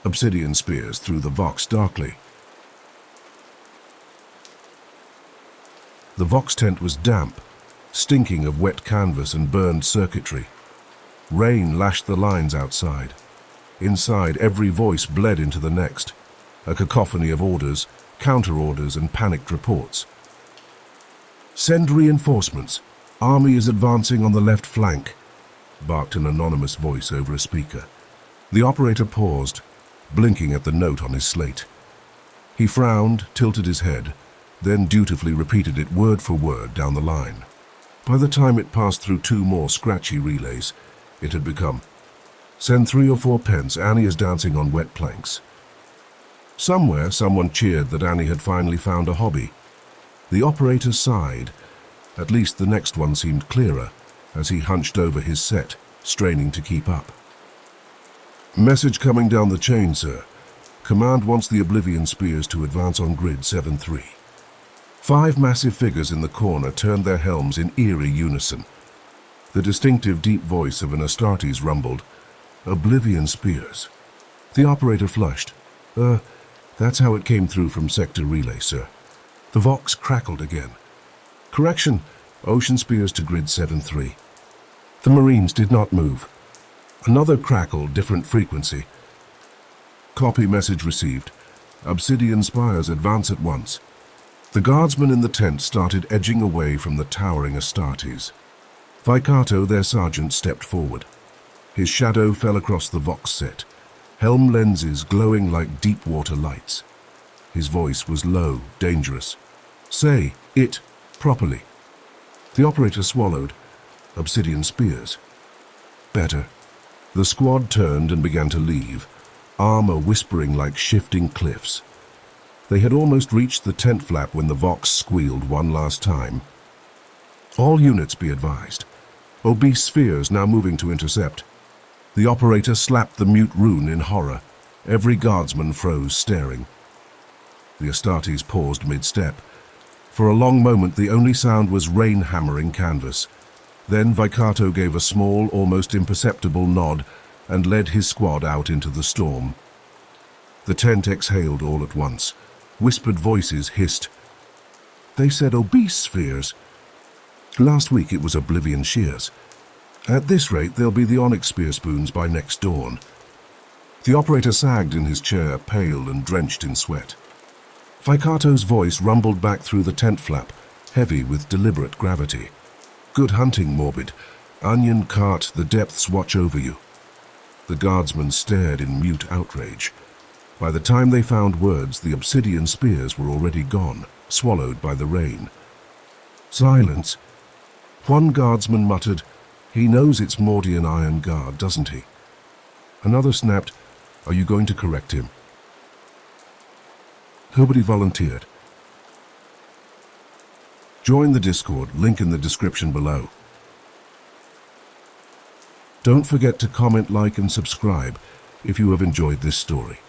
Obsidian Spears through the Vox darkly. The Vox tent was damp, stinking of wet canvas and burned circuitry. Rain lashed the lines outside. Inside, every voice bled into the next, a cacophony of orders, counter-orders, and panicked reports. "Send reinforcements. Army is advancing on the left flank," barked an anonymous voice over a speaker. The operator paused, blinking at the note on his slate. He frowned, tilted his head, then dutifully repeated it word for word down the line. By the time it passed through two more scratchy relays, it had become, "Send 3 or 4 pence, Annie is dancing on wet planks." Somewhere, someone cheered that Annie had finally found a hobby. The operator sighed. At least the next one seemed clearer, as he hunched over his set, straining to keep up. "Message coming down the chain, sir. Command wants the Oblivion Spears to advance on grid 7-3. 5 massive figures in the corner turned their helms in eerie unison. The distinctive deep voice of an Astartes rumbled, "Oblivion Spears." The operator flushed. That's how it came through from Sector Relay, sir." The Vox crackled again. "Correction, Ocean Spears to grid 7-3. The Marines did not move. Another crackle, different frequency. "Copy, message received. Obsidian Spires advance at once." The Guardsmen in the tent started edging away from the towering Astartes. Vicato, their sergeant, stepped forward. His shadow fell across the Vox set, helm lenses glowing like deep-water lights. His voice was low, dangerous. "Say it properly." The operator swallowed. "Obsidian Spears." "Better." The squad turned and began to leave, armor whispering like shifting cliffs. They had almost reached the tent flap when the Vox squealed one last time. "All units be advised. Obese spheres now moving to intercept." The operator slapped the mute rune in horror. Every guardsman froze, staring. The Astartes paused mid-step. For a long moment, the only sound was rain hammering canvas. Then Vicato gave a small, almost imperceptible nod and led his squad out into the storm. The tent exhaled all at once. Whispered voices hissed. "They said obese spheres. Last week it was Oblivion Shears. At this rate, they'll be the Onyx Spear Spoons by next dawn." The operator sagged in his chair, pale and drenched in sweat. Vicato's voice rumbled back through the tent flap, heavy with deliberate gravity. "Good hunting, Morbid. Onion cart, the depths watch over you." The guardsmen stared in mute outrage. By the time they found words, the Obsidian Spears were already gone, swallowed by the rain. "Silence." One guardsman muttered, "He knows it's Mordian Iron Guard, doesn't he?" Another snapped, "Are you going to correct him?" Nobody volunteered. Join the Discord, link in the description below. Don't forget to comment, like, and subscribe if you have enjoyed this story.